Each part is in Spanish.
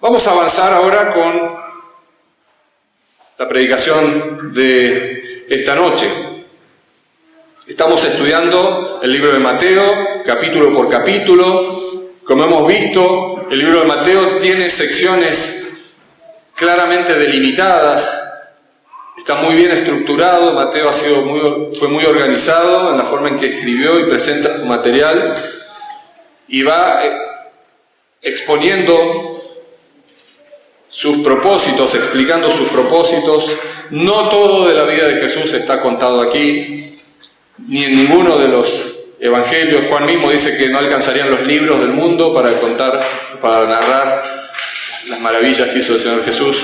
Vamos a avanzar ahora con la predicación de esta noche. Estamos estudiando el libro de Mateo, capítulo por capítulo. Como hemos visto, el libro de Mateo tiene secciones claramente delimitadas, está muy bien estructurado. Mateo fue muy organizado en la forma en que escribió y presenta su material, y va exponiendo sus propósitos, explicando sus propósitos. No todo de la vida de Jesús está contado aquí, ni en ninguno de los evangelios. Juan mismo dice que no alcanzarían los libros del mundo para narrar las maravillas que hizo el Señor Jesús.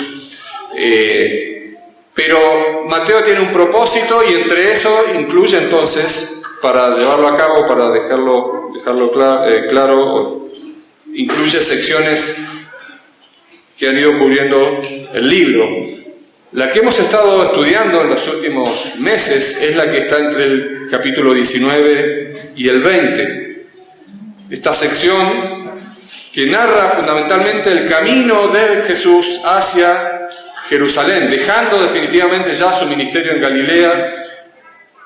Pero Mateo tiene un propósito, y entre eso incluye entonces, para llevarlo a cabo, para dejarlo claro, incluye secciones que han ido cubriendo el libro. La que hemos estado estudiando en los últimos meses es la que está entre el capítulo 19 y el 20. Esta sección que narra fundamentalmente el camino de Jesús hacia Jerusalén, dejando definitivamente ya su ministerio en Galilea,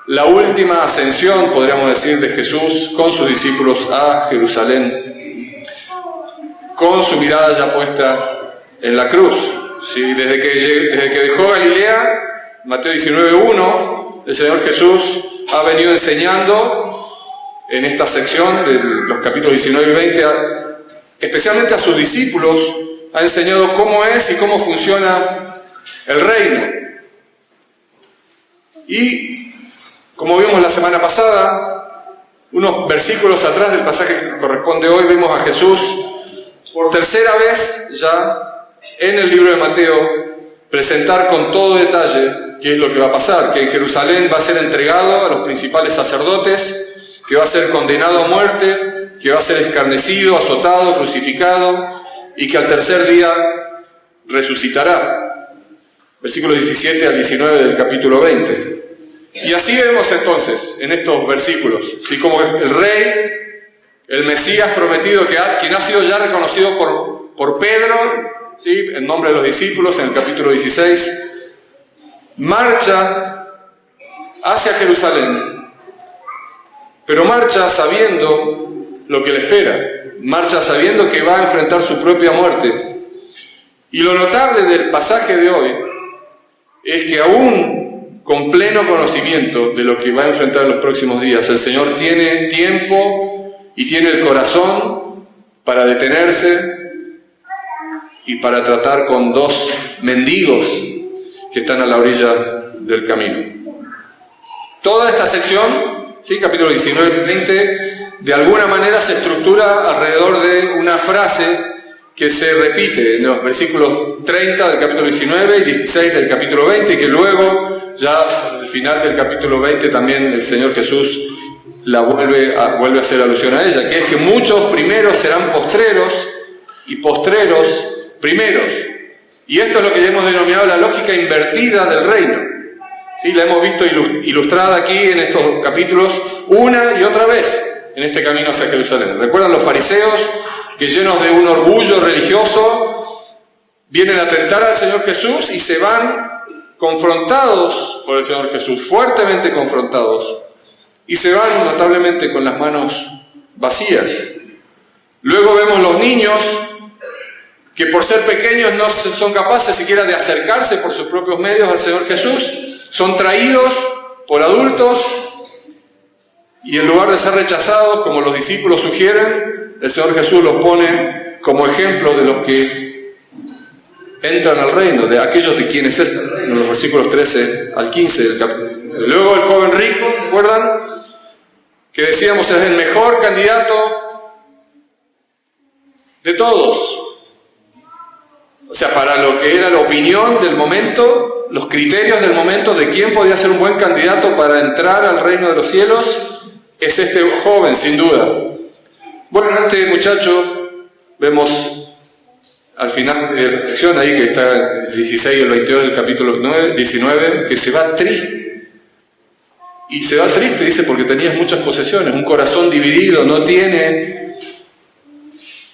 la última ascensión, podríamos decir, de Jesús con sus discípulos a Jerusalén, con su mirada ya puesta en la cruz. ¿Sí? Desde que dejó Galilea, Mateo 19:1, el Señor Jesús ha venido enseñando en esta sección de los capítulos 19 y 20, especialmente a sus discípulos, ha enseñado cómo es y cómo funciona el reino. Y como vimos la semana pasada, unos versículos atrás del pasaje que corresponde hoy, vemos a Jesús por tercera vez ya en el libro de Mateo presentar con todo detalle qué es lo que va a pasar: que en Jerusalén va a ser entregado a los principales sacerdotes, que va a ser condenado a muerte, que va a ser escarnecido, azotado, crucificado, y que al tercer día resucitará. Versículos 17 al 19 del capítulo 20. Y así vemos entonces en estos versículos, ¿sí?, como el rey, el Mesías prometido, quien ha sido ya reconocido por Pedro, ¿sí?, en nombre de los discípulos, en el capítulo 16, marcha hacia Jerusalén, pero marcha sabiendo lo que le espera, marcha sabiendo que va a enfrentar su propia muerte. Y lo notable del pasaje de hoy es que aún con pleno conocimiento de lo que va a enfrentar en los próximos días, el Señor tiene tiempo y tiene el corazón para detenerse y para tratar con dos mendigos que están a la orilla del camino. Toda esta sección, ¿sí?, capítulo 19 y 20, de alguna manera se estructura alrededor de una frase que se repite en los versículos 30 del capítulo 19 y 16 del capítulo 20, y que luego, ya al final del capítulo 20, también el Señor Jesús vuelve a hacer alusión a ella, que es que muchos primeros serán postreros y postreros primeros. Y esto es lo que ya hemos denominado la lógica invertida del reino. Sí, la hemos visto ilustrada aquí en estos capítulos una y otra vez en este camino hacia Jerusalén. ¿Recuerdan los fariseos que, llenos de un orgullo religioso, vienen a tentar al Señor Jesús y se van confrontados por el Señor Jesús, fuertemente confrontados, y se van notablemente con las manos vacías? Luego vemos los niños que, por ser pequeños, no son capaces siquiera de acercarse por sus propios medios al Señor Jesús, son traídos por adultos, y en lugar de ser rechazados como los discípulos sugieren, el Señor Jesús los pone como ejemplo de los que entran al reino, de aquellos de quienes es el reino, en los versículos 13 al 15 del capítulo. Luego el joven rico, ¿se acuerdan? Que decíamos es el mejor candidato de todos. O sea, para lo que era la opinión del momento, los criterios del momento de quién podía ser un buen candidato para entrar al reino de los cielos, es este joven, sin duda. Bueno, este muchacho, vemos al final de la sección, ahí que está el 16 y el 22 del capítulo 19, que se va triste. Y se va triste, dice, porque tenía muchas posesiones, un corazón dividido, no tiene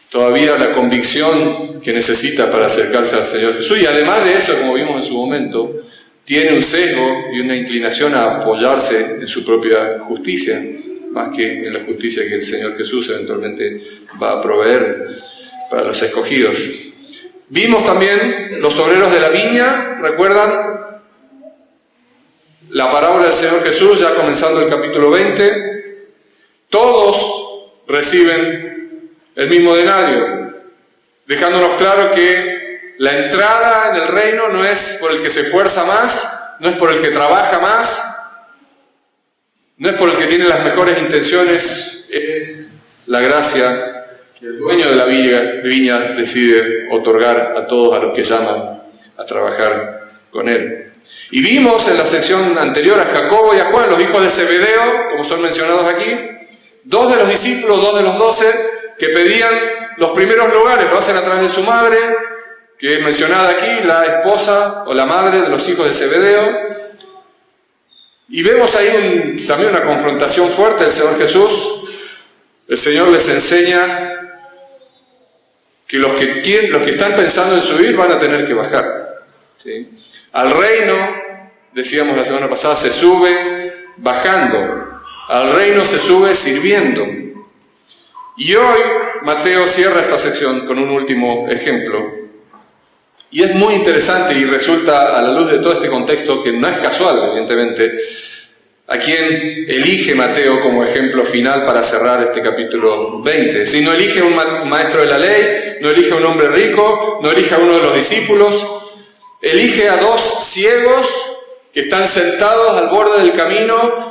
todavía la convicción que necesita para acercarse al Señor Jesús. Y además de eso, como vimos en su momento, tiene un sesgo y una inclinación a apoyarse en su propia justicia, más que en la justicia que el Señor Jesús eventualmente va a proveer para los escogidos. Vimos también los obreros de la viña, ¿recuerdan? La parábola del Señor Jesús, ya comenzando el capítulo 20. Todos reciben el mismo denario, dejándonos claro que la entrada en el reino no es por el que se esfuerza más, no es por el que trabaja más, no es por el que tiene las mejores intenciones, es la gracia que el dueño de la viña decide otorgar a todos a los que llaman a trabajar con él. Y vimos en la sección anterior a Jacobo y a Juan, los hijos de Zebedeo, como son mencionados aquí, 2 de los discípulos, 2 de los 12, que pedían los primeros lugares, lo hacen a través de su madre, que es mencionada aquí, la esposa o la madre de los hijos de Zebedeo. Y vemos ahí también una confrontación fuerte del Señor Jesús. El Señor les enseña que los que están pensando en subir van a tener que bajar, ¿sí? Al reino, decíamos la semana pasada, se sube bajando. Al reino se sube sirviendo. Y hoy Mateo cierra esta sección con un último ejemplo. Y es muy interesante y resulta, a la luz de todo este contexto, que no es casual, evidentemente, a quien elige Mateo como ejemplo final para cerrar este capítulo 20. Si no elige un maestro de la ley, no elige a un hombre rico, no elige a uno de los discípulos, elige a 2 ciegos que están sentados al borde del camino.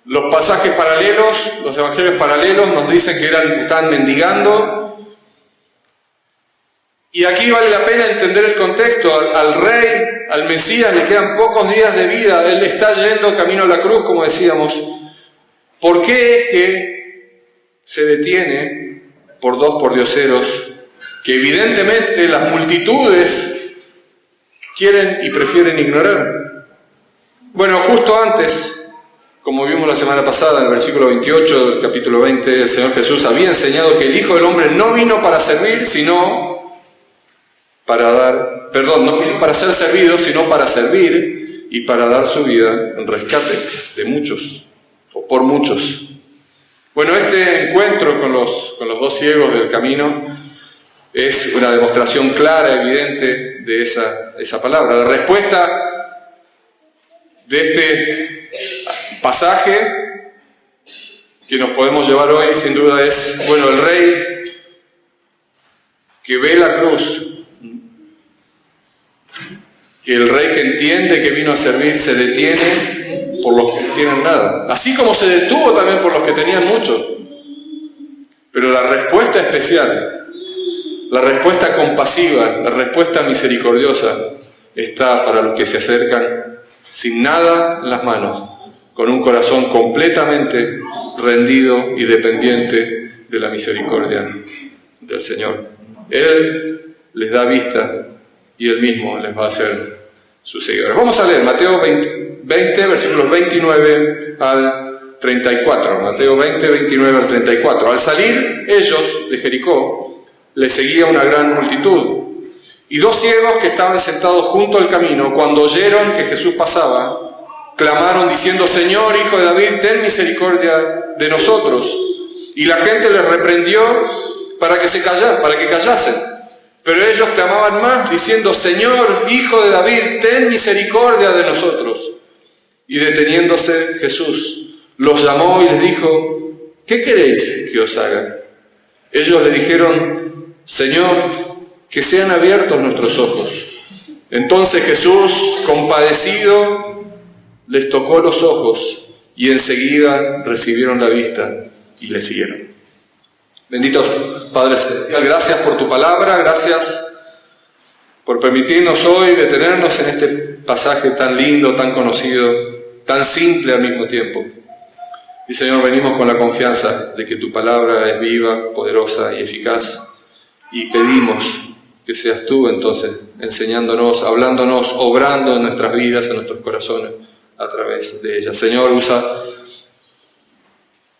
Los pasajes paralelos, los evangelios paralelos nos dicen que estaban mendigando. Y aquí vale la pena entender el contexto. Al rey, al Mesías, le quedan pocos días de vida. Él está yendo camino a la cruz, como decíamos. ¿Por qué es que se detiene por 2 pordioseros que evidentemente las multitudes quieren y prefieren ignorar? Bueno, justo antes, como vimos la semana pasada, en el versículo 28 del capítulo 20, el Señor Jesús había enseñado que el Hijo del Hombre no vino para servir, sino no vino para ser servido, sino para servir y para dar su vida en rescate de muchos, o por muchos. Bueno, este encuentro con los 2 ciegos del camino es una demostración clara, evidente de esa palabra. La respuesta de este pasaje que nos podemos llevar hoy, sin duda, es, bueno, el rey que ve la cruz, que el rey que entiende que vino a servir se detiene por los que no tienen nada, así como se detuvo también por los que tenían mucho. Pero la respuesta especial, la respuesta compasiva, la respuesta misericordiosa está para los que se acercan sin nada en las manos, con un corazón completamente rendido y dependiente de la misericordia del Señor. Él les da vista y Él mismo les va a hacer sus seguidores. Vamos a leer Mateo 20, versículos 29 al 34. Mateo 20, 29 al 34. Al salir ellos de Jericó, les seguía una gran multitud. Y 2 ciegos que estaban sentados junto al camino, cuando oyeron que Jesús pasaba, clamaron diciendo: Señor, Hijo de David, ten misericordia de nosotros. Y la gente les reprendió para que callasen. Pero ellos clamaban más, diciendo: Señor, Hijo de David, ten misericordia de nosotros. Y deteniéndose Jesús, los llamó y les dijo: ¿qué queréis que os haga? Ellos le dijeron: Señor, que sean abiertos nuestros ojos. Entonces Jesús, compadecido, les tocó los ojos, y enseguida recibieron la vista y le siguieron. Bendito Padre Celestial, gracias por tu palabra, gracias por permitirnos hoy detenernos en este pasaje tan lindo, tan conocido, tan simple al mismo tiempo. Y Señor, venimos con la confianza de que tu palabra es viva, poderosa y eficaz, y pedimos que seas tú entonces enseñándonos, hablándonos, obrando en nuestras vidas, en nuestros corazones, a través de ella. Señor, usa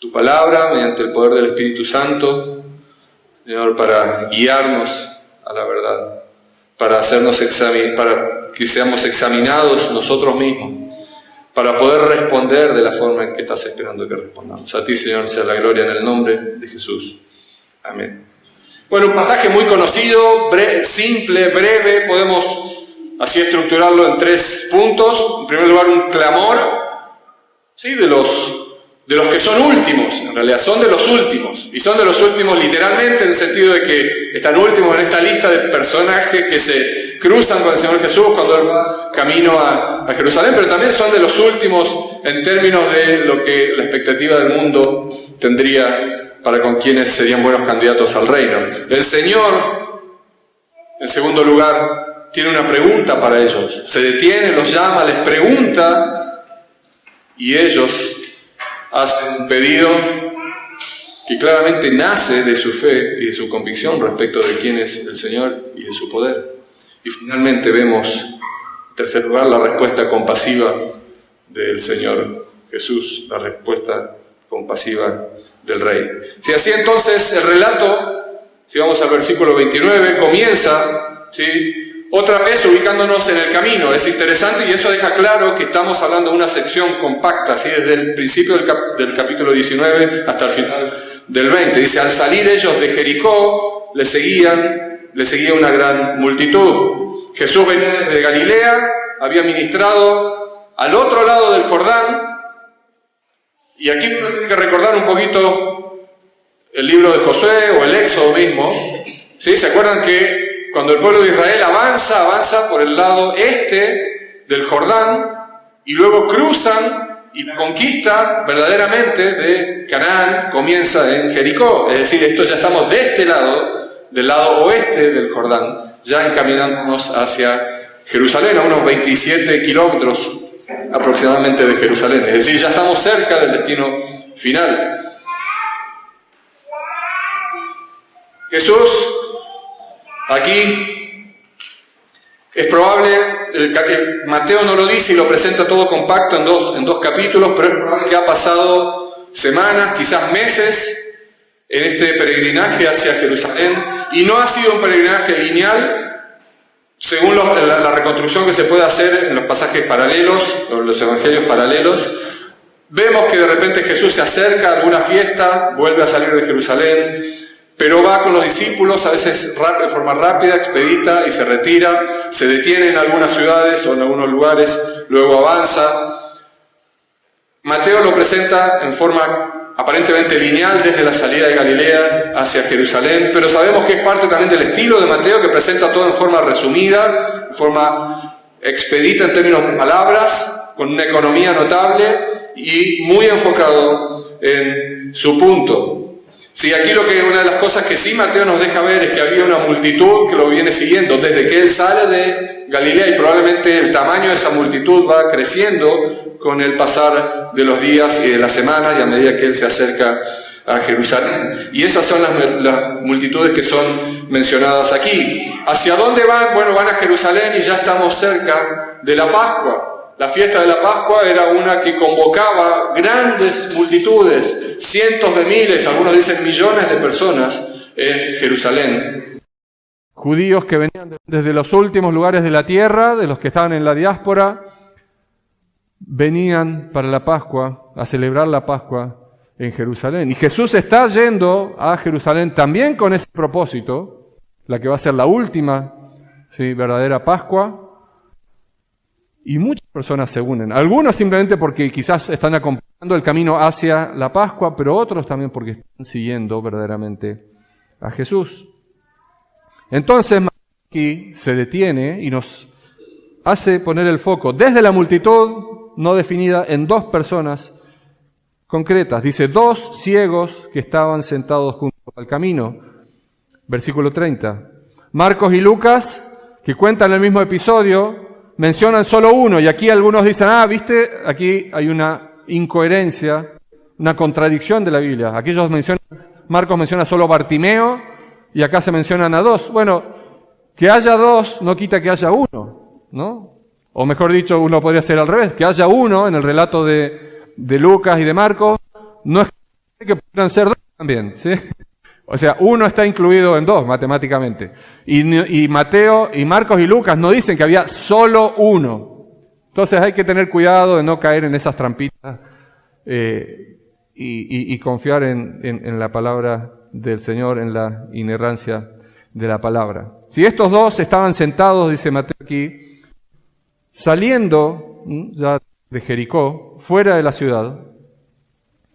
tu palabra mediante el poder del Espíritu Santo Señor, para guiarnos a la verdad, para que seamos examinados nosotros mismos, para poder responder de la forma en que estás esperando que respondamos. A ti, Señor, sea la gloria en el nombre de Jesús. Amén. Bueno, un pasaje muy conocido, simple, breve, podemos así estructurarlo en 3 puntos. En primer lugar, un clamor, ¿sí?, de los que son últimos, en realidad son de los últimos, y son de los últimos literalmente en el sentido de que están últimos en esta lista de personajes que se cruzan con el Señor Jesús cuando Él va camino a Jerusalén, pero también son de los últimos en términos de lo que la expectativa del mundo tendría para con quienes serían buenos candidatos al reino. El Señor, en segundo lugar, tiene una pregunta para ellos. Se detiene, los llama, les pregunta, y ellos hacen un pedido que claramente nace de su fe y de su convicción respecto de quién es el Señor y de su poder. Y finalmente vemos, en tercer lugar, la respuesta compasiva del Señor Jesús, la respuesta compasiva del Rey. Si así entonces el relato, si vamos al versículo 29, comienza, ¿sí?, otra vez ubicándonos en el camino. Es interesante y eso deja claro que estamos hablando de una sección compacta, ¿sí?, desde el principio del capítulo 19 hasta el final del 20. Dice, al salir ellos de Jericó, le seguía una gran multitud. Jesús venía desde Galilea, había ministrado al otro lado del Jordán, y aquí uno tiene que recordar un poquito el libro de Josué o el Éxodo mismo, ¿sí? ¿Se acuerdan que cuando el pueblo de Israel avanza por el lado este del Jordán y luego cruzan y la conquista verdaderamente de Canaán comienza en Jericó? Es decir, esto ya estamos de este lado, del lado oeste del Jordán, ya encaminándonos hacia Jerusalén, a unos 27 kilómetros aproximadamente de Jerusalén. Es decir, ya estamos cerca del destino final. Jesús, aquí, es probable, Mateo no lo dice y lo presenta todo compacto en dos capítulos, pero es probable que ha pasado semanas, quizás meses, en este peregrinaje hacia Jerusalén, y no ha sido un peregrinaje lineal, según la reconstrucción que se puede hacer en los pasajes paralelos, los evangelios paralelos. Vemos que de repente Jesús se acerca a alguna fiesta, vuelve a salir de Jerusalén, pero va con los discípulos, a veces de forma rápida, expedita, y se retira, se detiene en algunas ciudades o en algunos lugares, luego avanza. Mateo lo presenta en forma aparentemente lineal desde la salida de Galilea hacia Jerusalén, pero sabemos que es parte también del estilo de Mateo, que presenta todo en forma resumida, en forma expedita en términos de palabras, con una economía notable y muy enfocado en su punto. Sí, aquí una de las cosas que sí Mateo nos deja ver es que había una multitud que lo viene siguiendo desde que él sale de Galilea, y probablemente el tamaño de esa multitud va creciendo con el pasar de los días y de las semanas y a medida que él se acerca a Jerusalén. Y esas son las multitudes que son mencionadas aquí. ¿Hacia dónde van? Bueno, van a Jerusalén y ya estamos cerca de la Pascua. La fiesta de la Pascua era una que convocaba grandes multitudes, cientos de miles, algunos dicen millones de personas en Jerusalén. Judíos que venían desde los últimos lugares de la tierra, de los que estaban en la diáspora, venían para la Pascua, a celebrar la Pascua en Jerusalén. Y Jesús está yendo a Jerusalén también con ese propósito, la que va a ser la última, ¿sí?, verdadera Pascua. Y muchas personas se unen, algunos simplemente porque quizás están acompañando el camino hacia la Pascua, pero otros también porque están siguiendo verdaderamente a Jesús. Entonces, aquí se detiene y nos hace poner el foco desde la multitud no definida en 2 personas concretas. Dice, 2 ciegos que estaban sentados junto al camino. Versículo 30. Marcos y Lucas, que cuentan el mismo episodio, mencionan solo uno, y aquí algunos dicen, viste, aquí hay una incoherencia, una contradicción de la Biblia. Aquí Marcos menciona solo Bartimeo, y acá se mencionan a 2. Bueno, que haya 2 no quita que haya uno, ¿no? O mejor dicho, uno podría ser al revés, que haya uno en el relato de Lucas y de Marcos, no es que puedan ser 2 también, ¿sí? O sea, uno está incluido en dos matemáticamente. Y Mateo, y Marcos y Lucas no dicen que había solo uno. Entonces hay que tener cuidado de no caer en esas trampitas y confiar en la palabra del Señor, en la inerrancia de la palabra. Si estos dos estaban sentados, dice Mateo aquí, saliendo ya de Jericó, fuera de la ciudad,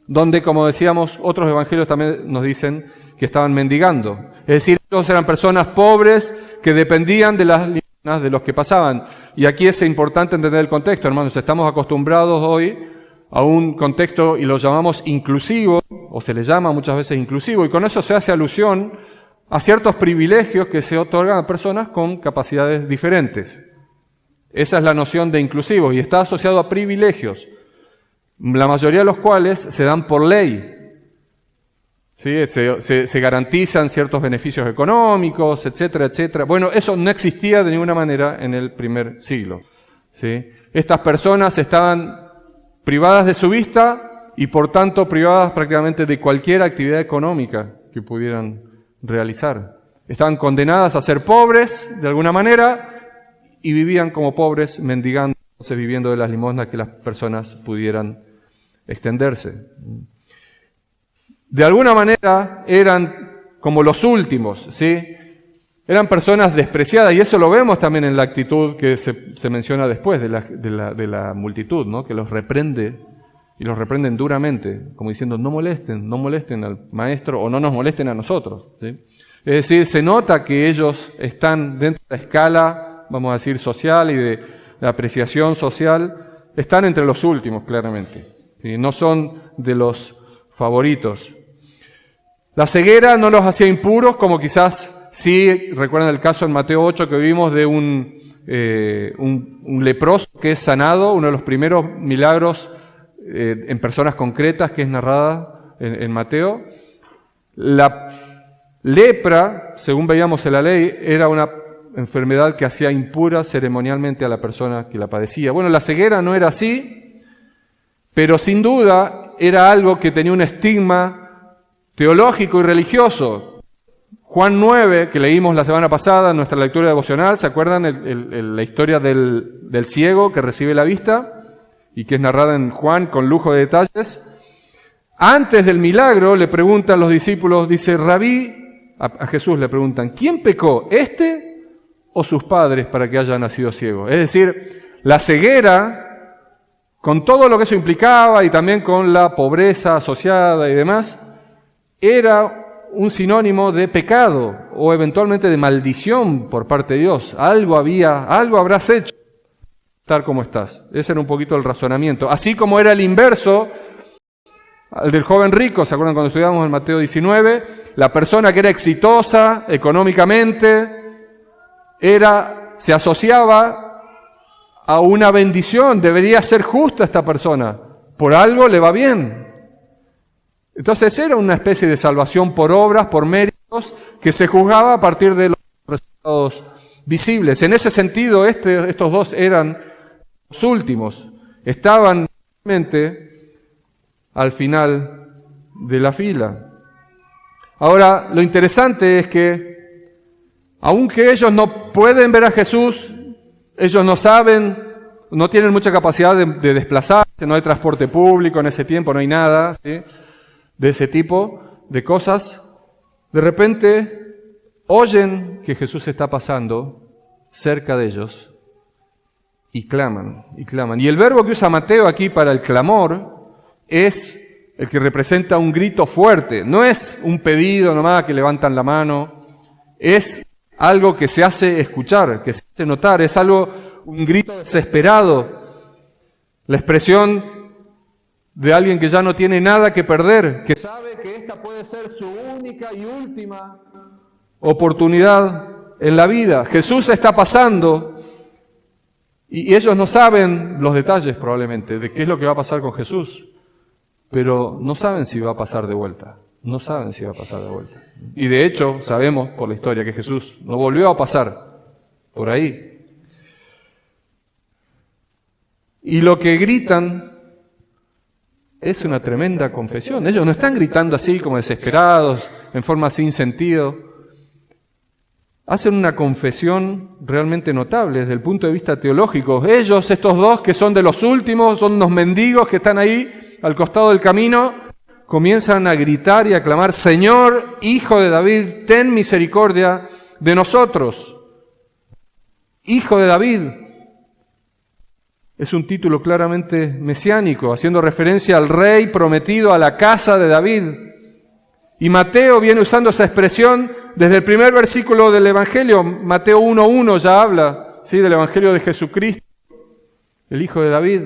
donde, como decíamos, otros evangelios también nos dicen que estaban mendigando. Es decir, ellos eran personas pobres que dependían de las limosnas de los que pasaban. Y aquí es importante entender el contexto, hermanos. Estamos acostumbrados hoy a un contexto y lo llamamos inclusivo, o se le llama muchas veces inclusivo, y con eso se hace alusión a ciertos privilegios que se otorgan a personas con capacidades diferentes. Esa es la noción de inclusivo y está asociado a privilegios, la mayoría de los cuales se dan por ley. ¿Sí? Se garantizan ciertos beneficios económicos, etcétera, etcétera. Bueno, eso no existía de ninguna manera en el primer siglo. ¿Sí? Estas personas estaban privadas de su vista y por tanto privadas prácticamente de cualquier actividad económica que pudieran realizar. Estaban condenadas a ser pobres de alguna manera y vivían como pobres, mendigando, viviendo de las limosnas que las personas pudieran extenderse. De alguna manera eran como los últimos, ¿sí? Eran personas despreciadas y eso lo vemos también en la actitud que se menciona después de la multitud, ¿no? Que los reprende y los reprenden duramente, como diciendo no molesten al maestro o no nos molesten a nosotros, ¿sí? Es decir, se nota que ellos están dentro de la escala, vamos a decir, social y de la apreciación social, están entre los últimos claramente, ¿sí? No son de los favoritos. La ceguera no los hacía impuros, como quizás sí, recuerdan el caso en Mateo 8 que vimos de un leproso que es sanado, uno de los primeros milagros en personas concretas que es narrada en Mateo. La lepra, según veíamos en la ley, era una enfermedad que hacía impura ceremonialmente a la persona que la padecía. Bueno, la ceguera no era así, pero sin duda era algo que tenía un estigma teológico y religioso. Juan 9, que leímos la semana pasada en nuestra lectura devocional, ¿se acuerdan la historia del ciego que recibe la vista? Y que es narrada en Juan con lujo de detalles. Antes del milagro le preguntan los discípulos, dice, Rabí, a Jesús le preguntan, ¿quién pecó, este o sus padres para que haya nacido ciego? Es decir, la ceguera, con todo lo que eso implicaba y también con la pobreza asociada y demás, era un sinónimo de pecado o eventualmente de maldición por parte de Dios. Algo habrás hecho estar como estás. Ese era un poquito el razonamiento. Así como era el inverso al del joven rico, ¿se acuerdan cuando estudiamos en Mateo 19? La persona que era exitosa económicamente se asociaba a una bendición. Debería ser justa esta persona. Por algo le va bien. Entonces era una especie de salvación por obras, por méritos, que se juzgaba a partir de los resultados visibles. En ese sentido, estos dos eran los últimos. Estaban realmente al final de la fila. Ahora, lo interesante es que, aunque ellos no pueden ver a Jesús, ellos no saben, no tienen mucha capacidad de desplazarse, no hay transporte público en ese tiempo, no hay nada, ¿sí?, de ese tipo de cosas, de repente oyen que Jesús está pasando cerca de ellos y claman, y claman. Y el verbo que usa Mateo aquí para el clamor es el que representa un grito fuerte, no es un pedido nomás que levantan la mano, es algo que se hace escuchar, que se hace notar, es un grito desesperado, la expresión de alguien que ya no tiene nada que perder, que sabe que esta puede ser su única y última oportunidad en la vida. Jesús está pasando y ellos no saben los detalles probablemente de qué es lo que va a pasar con Jesús, pero no saben si va a pasar de vuelta. No saben si va a pasar de vuelta. Y de hecho sabemos por la historia que Jesús no volvió a pasar por ahí. Y lo que gritan es una tremenda confesión. Ellos no están gritando así como desesperados, en forma sin sentido, hacen una confesión realmente notable desde el punto de vista teológico. Ellos, estos dos que son de los últimos, son unos mendigos que están ahí al costado del camino, comienzan a gritar y a clamar: Señor, Hijo de David, ten misericordia de nosotros. Hijo de David es un título claramente mesiánico, haciendo referencia al rey prometido, a la casa de David. Y Mateo viene usando esa expresión desde el primer versículo del Evangelio. Mateo 1:1 ya habla, ¿sí?, del Evangelio de Jesucristo, el Hijo de David.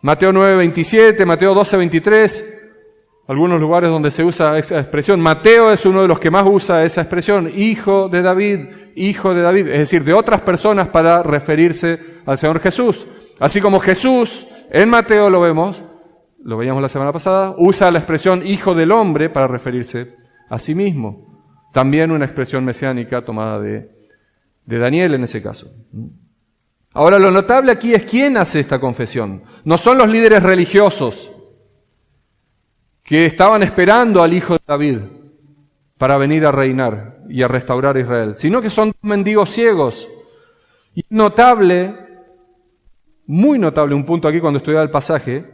Mateo 9:27, Mateo 12:23, algunos lugares donde se usa esa expresión. Mateo es uno de los que más usa esa expresión, Hijo de David, Hijo de David, es decir, de otras personas para referirse al Señor Jesús. Así como Jesús, en Mateo lo veíamos la semana pasada, usa la expresión Hijo del Hombre para referirse a sí mismo. También una expresión mesiánica tomada de Daniel en ese caso. Ahora, lo notable aquí es quién hace esta confesión. No son los líderes religiosos que estaban esperando al Hijo de David para venir a reinar y a restaurar a Israel, sino que son dos mendigos ciegos. Y notable, muy notable, un punto aquí cuando estudiaba el pasaje,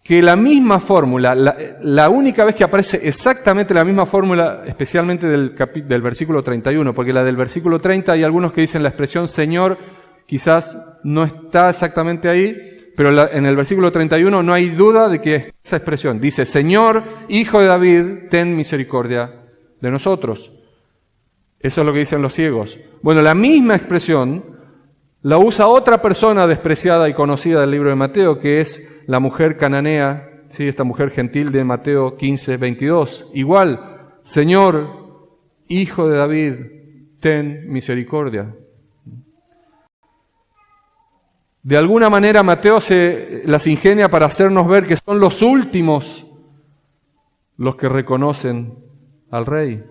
que la misma fórmula, la única vez que aparece exactamente la misma fórmula, especialmente del versículo 31, porque la del versículo 30 hay algunos que dicen la expresión Señor, quizás no está exactamente ahí, pero en el versículo 31 no hay duda de que esa expresión dice: Señor, Hijo de David, ten misericordia de nosotros. Eso es lo que dicen los ciegos. Bueno, la misma expresión la usa otra persona despreciada y conocida del libro de Mateo, que es la mujer cananea, ¿sí?, esta mujer gentil de Mateo 15:22. Igual, Señor, Hijo de David, ten misericordia. De alguna manera Mateo se las ingenia para hacernos ver que son los últimos los que reconocen al rey.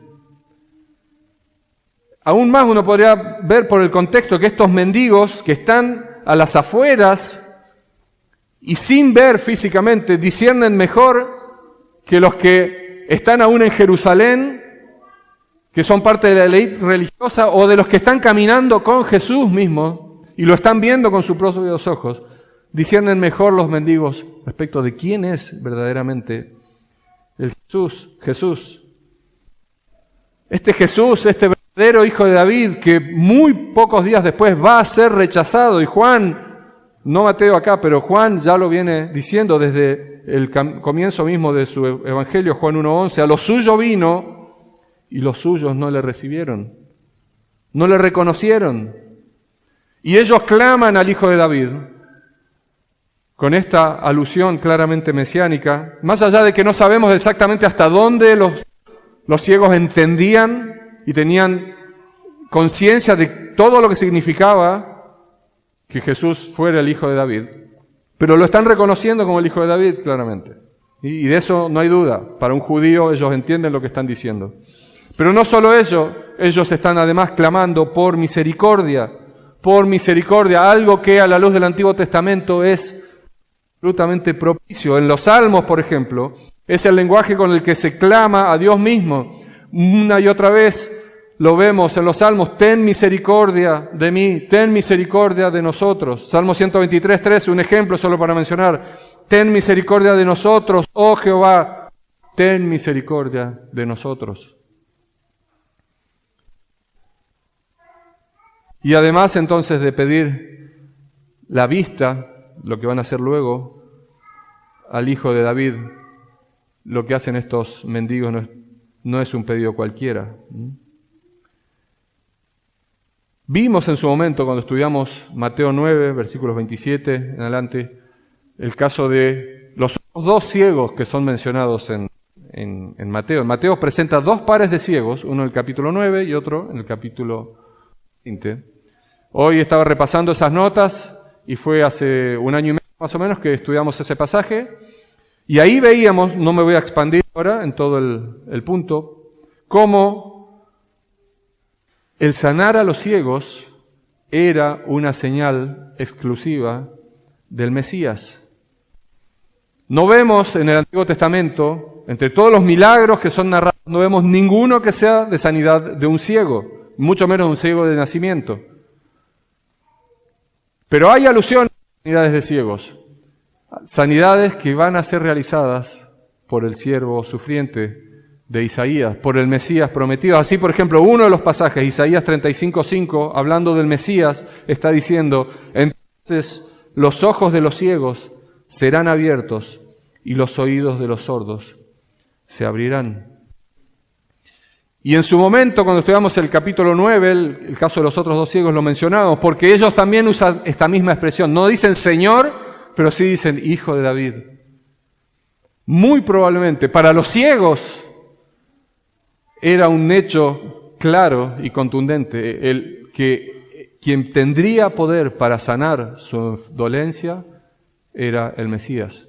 Aún más uno podría ver por el contexto que estos mendigos que están a las afueras y sin ver físicamente disciernen mejor que los que están aún en Jerusalén, que son parte de la élite religiosa, o de los que están caminando con Jesús mismo y lo están viendo con sus propios ojos. Disciernen mejor los mendigos respecto de quién es verdaderamente el Jesús. Este Jesús, este verdadero Hijo de David, que muy pocos días después va a ser rechazado. Y Juan, no Mateo acá, pero Juan ya lo viene diciendo desde el comienzo mismo de su Evangelio, Juan 1:11, a los suyos vino y los suyos no le recibieron, no le reconocieron. Y ellos claman al Hijo de David con esta alusión claramente mesiánica, más allá de que no sabemos exactamente hasta dónde los ciegos entendían y tenían conciencia de todo lo que significaba que Jesús fuera el Hijo de David, pero lo están reconociendo como el Hijo de David claramente. Y de eso no hay duda. Para un judío ellos entienden lo que están diciendo. Pero no solo eso, ellos están además clamando por misericordia, algo que a la luz del Antiguo Testamento es absolutamente propicio. En los Salmos, por ejemplo, es el lenguaje con el que se clama a Dios mismo. Una y otra vez lo vemos en los Salmos: ten misericordia de mí, ten misericordia de nosotros. Salmo 123:3, un ejemplo solo para mencionar: ten misericordia de nosotros, oh Jehová, ten misericordia de nosotros. Y además entonces de pedir la vista, lo que van a hacer luego, al Hijo de David, lo que hacen estos mendigos no es un pedido cualquiera. Vimos en su momento, cuando estudiamos Mateo 9, versículos 27 en adelante, el caso de los dos ciegos que son mencionados en Mateo. Mateo presenta dos pares de ciegos, uno en el capítulo 9 y otro en el capítulo 20. Hoy estaba repasando esas notas y fue hace un año y medio más o menos que estudiamos ese pasaje. Y ahí veíamos, no me voy a expandir ahora en todo el punto, cómo el sanar a los ciegos era una señal exclusiva del Mesías. No vemos en el Antiguo Testamento entre todos los milagros que son narrados, no vemos ninguno que sea de sanidad de un ciego, mucho menos de un ciego de nacimiento. Pero hay alusiones a sanidades de ciegos, sanidades que van a ser realizadas por el siervo sufriente de Isaías, por el Mesías prometido. Así, por ejemplo, uno de los pasajes, Isaías 35:5, hablando del Mesías, está diciendo: entonces los ojos de los ciegos serán abiertos y los oídos de los sordos se abrirán. Y en su momento, cuando estudiamos el capítulo 9, el caso de los otros dos ciegos, lo mencionamos, porque ellos también usan esta misma expresión. No dicen Señor, pero sí dicen Hijo de David. Muy probablemente, para los ciegos, era un hecho claro y contundente, el que quien tendría poder para sanar su dolencia era el Mesías.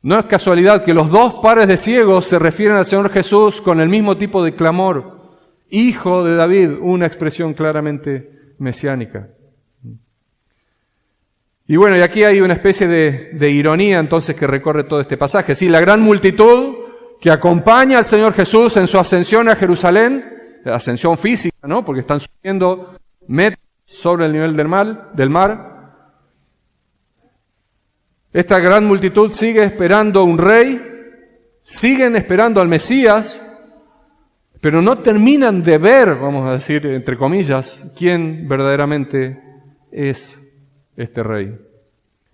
No es casualidad que los dos pares de ciegos se refieren al Señor Jesús con el mismo tipo de clamor. Hijo de David, una expresión claramente mesiánica. Y bueno, y aquí hay una especie de ironía entonces que recorre todo este pasaje. Sí, la gran multitud que acompaña al Señor Jesús en su ascensión a Jerusalén, la ascensión física, ¿no? Porque están subiendo metros sobre el nivel del mar. Esta gran multitud sigue esperando un rey, siguen esperando al Mesías, pero no terminan de ver, vamos a decir, entre comillas, quién verdaderamente es este rey.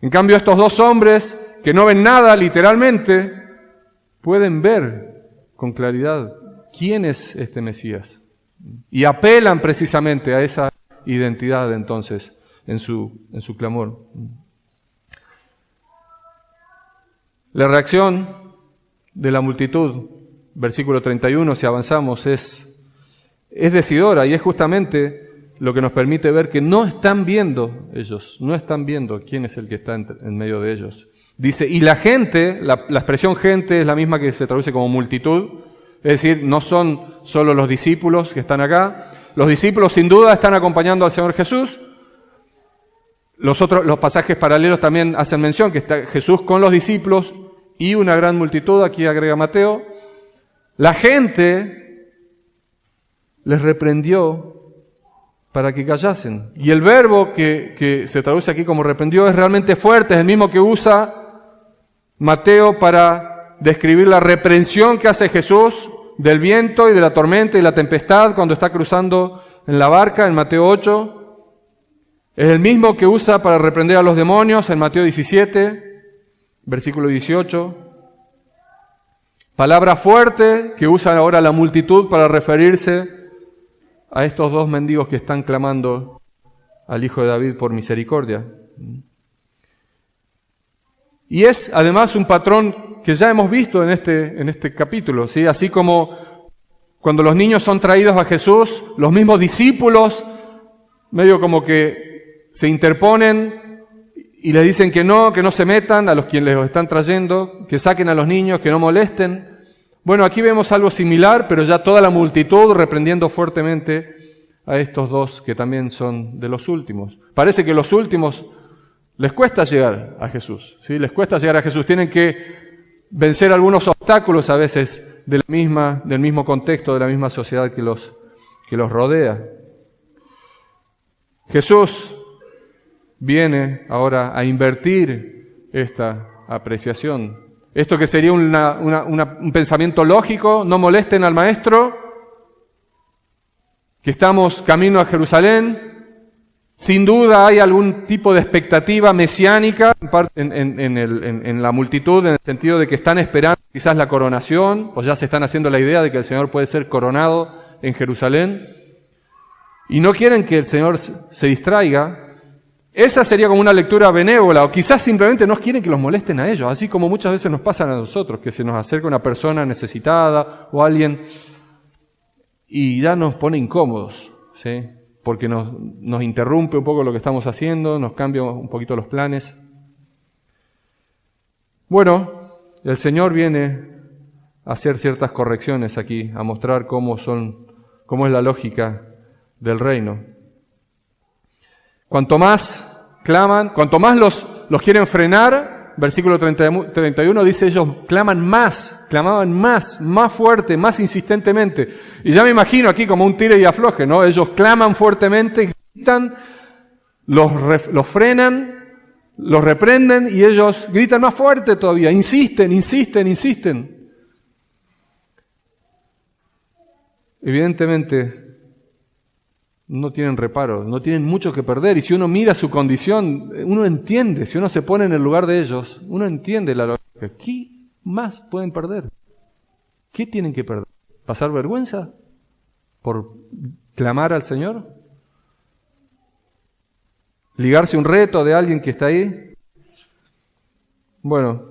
En cambio, estos dos hombres, que no ven nada literalmente, pueden ver con claridad quién es este Mesías. Y apelan precisamente a esa identidad entonces en su clamor. La reacción de la multitud, versículo 31, si avanzamos, es decidora y es justamente lo que nos permite ver que no están viendo ellos, no están viendo quién es el que está en medio de ellos. Dice, y la gente, la expresión gente es la misma que se traduce como multitud, es decir, no son solo los discípulos que están acá. Los discípulos sin duda están acompañando al Señor Jesús. Los pasajes paralelos también hacen mención que está Jesús con los discípulos y una gran multitud, aquí agrega Mateo. La gente les reprendió para que callasen. Y el verbo que se traduce aquí como reprendió es realmente fuerte, es el mismo que usa Mateo para describir la reprensión que hace Jesús del viento y de la tormenta y la tempestad cuando está cruzando en la barca en Mateo 8. Es el mismo que usa para reprender a los demonios en Mateo 17, versículo 18. Palabra fuerte que usa ahora la multitud para referirse a estos dos mendigos que están clamando al Hijo de David por misericordia. Y es además un patrón que ya hemos visto en este capítulo, ¿sí? Así como cuando los niños son traídos a Jesús, los mismos discípulos medio como que se interponen y les dicen que no se metan a los quienes los están trayendo, que saquen a los niños, que no molesten. Bueno, aquí vemos algo similar, pero ya toda la multitud reprendiendo fuertemente a estos dos que también son de los últimos. Parece que los últimos les cuesta llegar a Jesús, ¿sí? Les cuesta llegar a Jesús. Tienen que vencer algunos obstáculos a veces del mismo contexto, de la misma sociedad que los rodea. Jesús viene ahora a invertir esta apreciación. Esto que sería un pensamiento lógico, no molesten al Maestro, que estamos camino a Jerusalén. Sin duda hay algún tipo de expectativa mesiánica en la multitud, en el sentido de que están esperando quizás la coronación, o ya se están haciendo la idea de que el Señor puede ser coronado en Jerusalén, y no quieren que el Señor se distraiga. Esa sería como una lectura benévola, o quizás simplemente no quieren que los molesten a ellos, así como muchas veces nos pasan a nosotros, que se nos acerca una persona necesitada o alguien y ya nos pone incómodos, ¿sí? Porque nos interrumpe un poco lo que estamos haciendo, nos cambia un poquito los planes. Bueno, el Señor viene a hacer ciertas correcciones aquí, a mostrar cómo es la lógica del reino. Cuanto más claman, cuanto más los quieren frenar, versículo 31 dice, ellos clamaban más fuerte, más insistentemente. Y ya me imagino aquí como un tire y afloje, ¿no? Ellos claman fuertemente, gritan, los frenan, los reprenden y ellos gritan más fuerte todavía, insisten. Evidentemente, no tienen reparo, no tienen mucho que perder. Y si uno mira su condición, uno entiende, si uno se pone en el lugar de ellos, uno entiende la lógica. ¿Qué más pueden perder? ¿Qué tienen que perder? ¿Pasar vergüenza por clamar al Señor? ¿Ligarse un reto de alguien que está ahí? Bueno,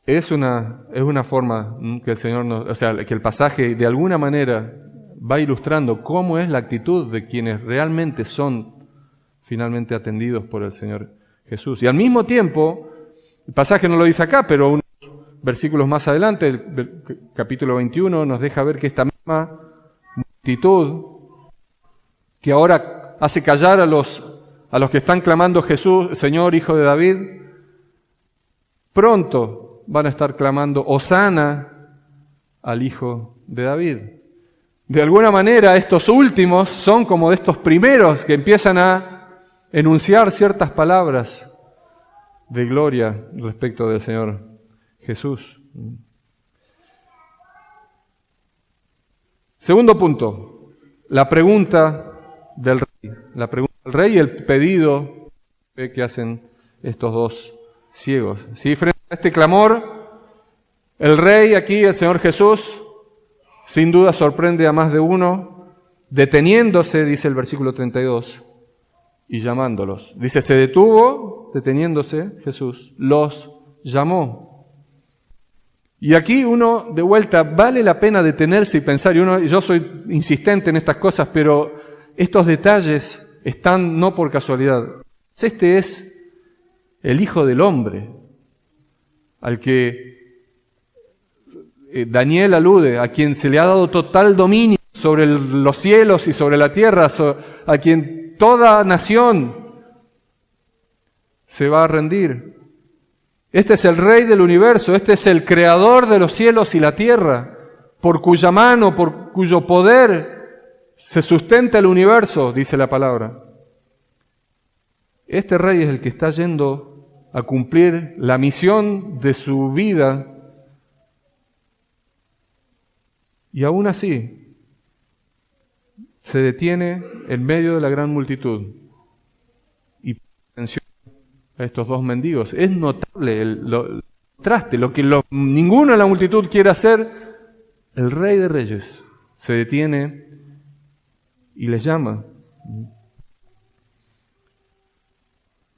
es una forma que el Señor que el pasaje de alguna manera va ilustrando cómo es la actitud de quienes realmente son finalmente atendidos por el Señor Jesús. Y al mismo tiempo, el pasaje no lo dice acá, pero unos versículos más adelante, el capítulo 21, nos deja ver que esta misma multitud que ahora hace callar a los que están clamando Jesús, Señor, Hijo de David, pronto van a estar clamando Hosana al Hijo de David. De alguna manera estos últimos son como de estos primeros que empiezan a enunciar ciertas palabras de gloria respecto del Señor Jesús. Segundo punto, la pregunta del rey. La pregunta del rey y el pedido que hacen estos dos ciegos. ¿Sí? Frente a este clamor, el rey aquí, el Señor Jesús, sin duda sorprende a más de uno, deteniéndose, dice el versículo 32, y llamándolos. Dice, se detuvo, deteniéndose Jesús, los llamó. Y aquí uno, de vuelta, vale la pena detenerse y pensar, yo soy insistente en estas cosas, pero estos detalles están no por casualidad. Este es el Hijo del Hombre, al que Daniel alude, a quien se le ha dado total dominio sobre los cielos y sobre la tierra, a quien toda nación se va a rendir. Este es el Rey del universo, este es el Creador de los cielos y la tierra, por cuya mano, por cuyo poder se sustenta el universo, dice la palabra. Este Rey es el que está yendo a cumplir la misión de su vida. Y aún así, se detiene en medio de la gran multitud y atención a estos dos mendigos. Es notable el contraste, lo que ninguno en la multitud quiere hacer. El Rey de Reyes se detiene y les llama.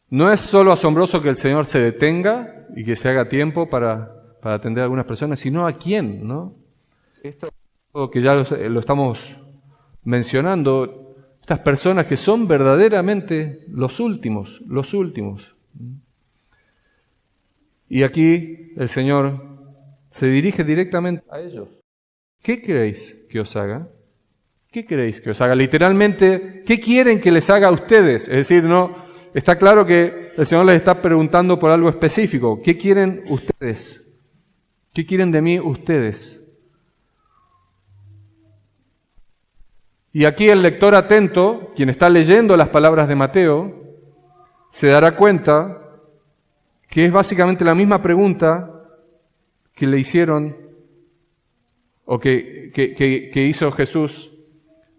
No es solo asombroso que el Señor se detenga y que se haga tiempo para atender a algunas personas, sino a quién, ¿no? Esto que ya lo estamos mencionando, estas personas que son verdaderamente los últimos. Y aquí el Señor se dirige directamente a ellos. ¿Qué queréis que os haga? ¿Qué queréis que os haga? Literalmente, ¿qué quieren que les haga a ustedes? Es decir, no, está claro que el Señor les está preguntando por algo específico. ¿Qué quieren ustedes? ¿Qué quieren de mí ustedes? Y aquí el lector atento, quien está leyendo las palabras de Mateo, se dará cuenta que es básicamente la misma pregunta que le hicieron o que hizo Jesús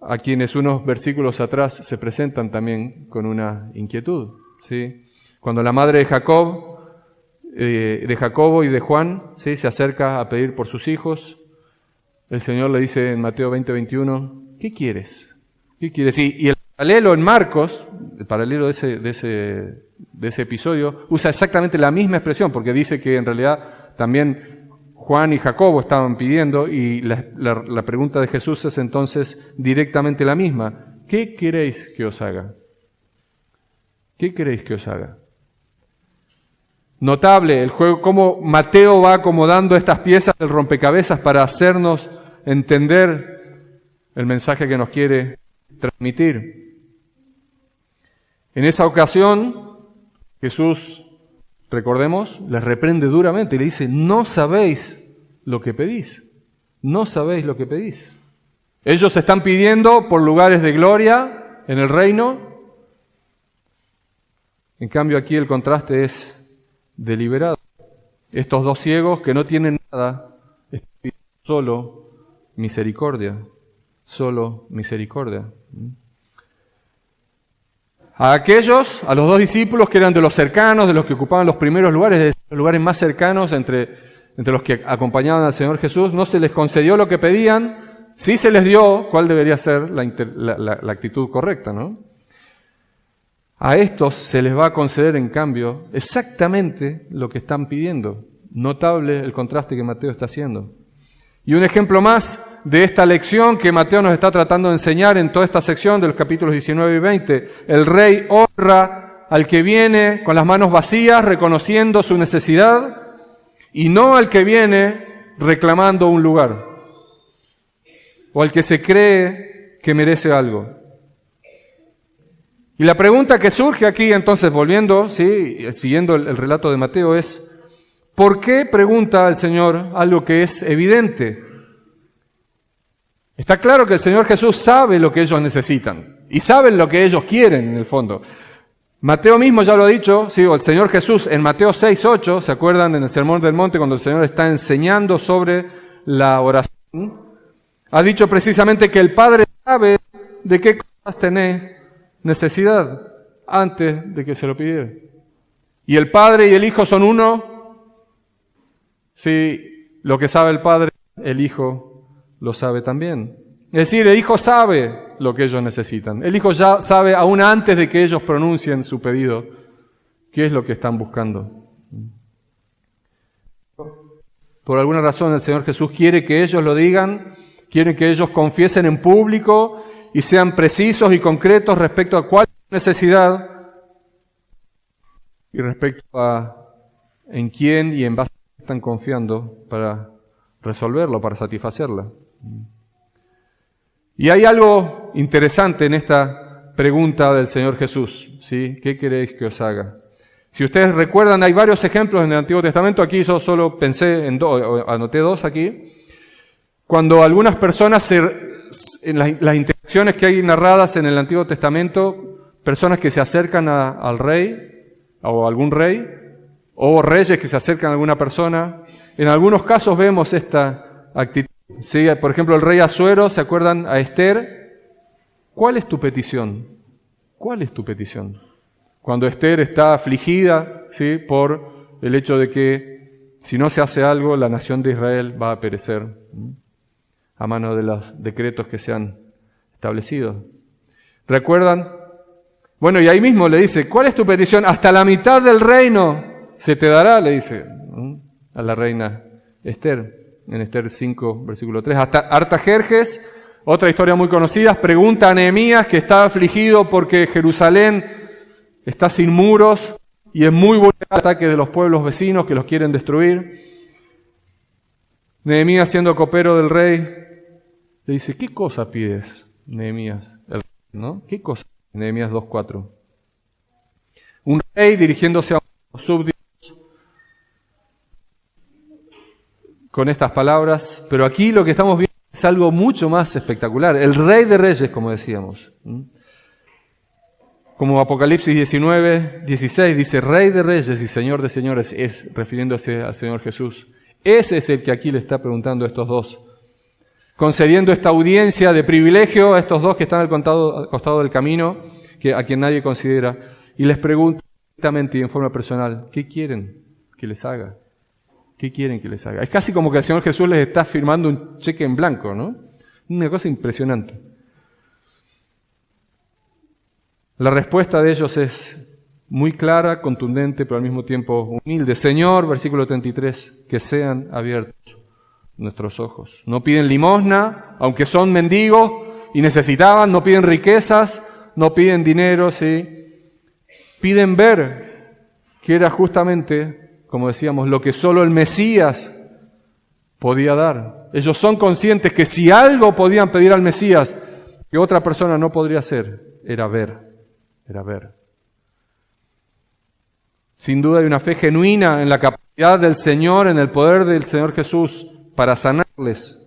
a quienes unos versículos atrás se presentan también con una inquietud, ¿sí? Cuando la madre de Jacobo y de Juan, ¿sí?, se acerca a pedir por sus hijos, el Señor le dice en Mateo 20:21, ¿qué quieres? ¿Qué quieres? Y el paralelo en Marcos, el paralelo de ese episodio, usa exactamente la misma expresión, porque dice que en realidad también Juan y Jacobo estaban pidiendo, y la pregunta de Jesús es entonces directamente la misma. ¿Qué queréis que os haga? ¿Qué queréis que os haga? Notable el juego, cómo Mateo va acomodando estas piezas del rompecabezas para hacernos entender el mensaje que nos quiere transmitir. En esa ocasión, Jesús, recordemos, les reprende duramente y le dice, no sabéis lo que pedís. No sabéis lo que pedís. Ellos están pidiendo por lugares de gloria en el reino. En cambio aquí el contraste es deliberado. Estos dos ciegos que no tienen nada, están pidiendo solo misericordia. Solo misericordia. A aquellos, a los dos discípulos que eran de los cercanos, de los que ocupaban los primeros lugares, los lugares más cercanos entre los que acompañaban al Señor Jesús, no se les concedió lo que pedían, sí se les dio cuál debería ser la actitud correcta, ¿no? A estos se les va a conceder, en cambio, exactamente lo que están pidiendo. Notable el contraste que Mateo está haciendo. Y un ejemplo más de esta lección que Mateo nos está tratando de enseñar en toda esta sección de los capítulos 19 y 20. El rey honra al que viene con las manos vacías, reconociendo su necesidad, y no al que viene reclamando un lugar, o al que se cree que merece algo. Y la pregunta que surge aquí, entonces, volviendo, siguiendo el relato de Mateo, es, ¿por qué pregunta al Señor algo que es evidente? Está claro que el Señor Jesús sabe lo que ellos necesitan y saben lo que ellos quieren en el fondo. Mateo mismo ya lo ha dicho, o el Señor Jesús en Mateo 6:8, ¿se acuerdan en el Sermón del Monte cuando el Señor está enseñando sobre la oración? Ha dicho precisamente que el Padre sabe de qué cosas tenés necesidad antes de que se lo pidiera. Y el Padre y el Hijo son uno. Sí, lo que sabe el Padre, el Hijo lo sabe también. Es decir, el Hijo sabe lo que ellos necesitan. El Hijo ya sabe, aún antes de que ellos pronuncien su pedido, qué es lo que están buscando. Por alguna razón el Señor Jesús quiere que ellos lo digan, quiere que ellos confiesen en público y sean precisos y concretos respecto a cuál necesidad y respecto a en quién y en base a qué están confiando para resolverlo, para satisfacerla. Y hay algo interesante en esta pregunta del Señor Jesús, ¿sí? ¿Qué queréis que os haga? Si ustedes recuerdan, hay varios ejemplos en el Antiguo Testamento. Aquí yo solo pensé en anoté dos aquí. Cuando algunas personas, en las interacciones que hay narradas en el Antiguo Testamento, personas que se acercan al rey, o a algún rey, o reyes que se acercan a alguna persona, en algunos casos vemos esta actitud. Sí, por ejemplo, el rey Asuero, ¿se acuerdan? A Esther. ¿Cuál es tu petición? ¿Cuál es tu petición? Cuando Esther está afligida, ¿sí? Por el hecho de que si no se hace algo, la nación de Israel va a perecer a mano de los decretos que se han establecido. ¿Recuerdan? Bueno, y ahí mismo le dice, ¿cuál es tu petición? Hasta la mitad del reino se te dará, le dice a la reina Esther. En Esther 5, versículo 3. Hasta Artajerjes, otra historia muy conocida, pregunta a Nehemías que está afligido porque Jerusalén está sin muros y es muy vulnerable al ataque de los pueblos vecinos que los quieren destruir. Nehemías, siendo copero del rey, le dice, ¿qué cosa pides, Nehemías? ¿No? ¿Qué cosa? Nehemías 2:4. Un rey dirigiéndose a los súbditos con estas palabras, pero aquí lo que estamos viendo es algo mucho más espectacular. El Rey de Reyes, como decíamos. Como Apocalipsis 19:16 dice, Rey de Reyes y Señor de Señores, es refiriéndose al Señor Jesús. Ese es el que aquí le está preguntando a estos dos, concediendo esta audiencia de privilegio a estos dos que están al costado del camino, a quien nadie considera, y les pregunta directamente y en forma personal, ¿qué quieren que les haga? ¿Qué quieren que les haga? Es casi como que el Señor Jesús les está firmando un cheque en blanco, ¿no? Una cosa impresionante. La respuesta de ellos es muy clara, contundente, pero al mismo tiempo humilde. Señor, versículo 33, que sean abiertos nuestros ojos. No piden limosna, aunque son mendigos y necesitaban, no piden riquezas, no piden dinero, ¿sí? Piden ver que era justamente, como decíamos, lo que solo el Mesías podía dar. Ellos son conscientes que si algo podían pedir al Mesías que otra persona no podría hacer, era ver. Sin duda hay una fe genuina en la capacidad del Señor, en el poder del Señor Jesús para sanarles.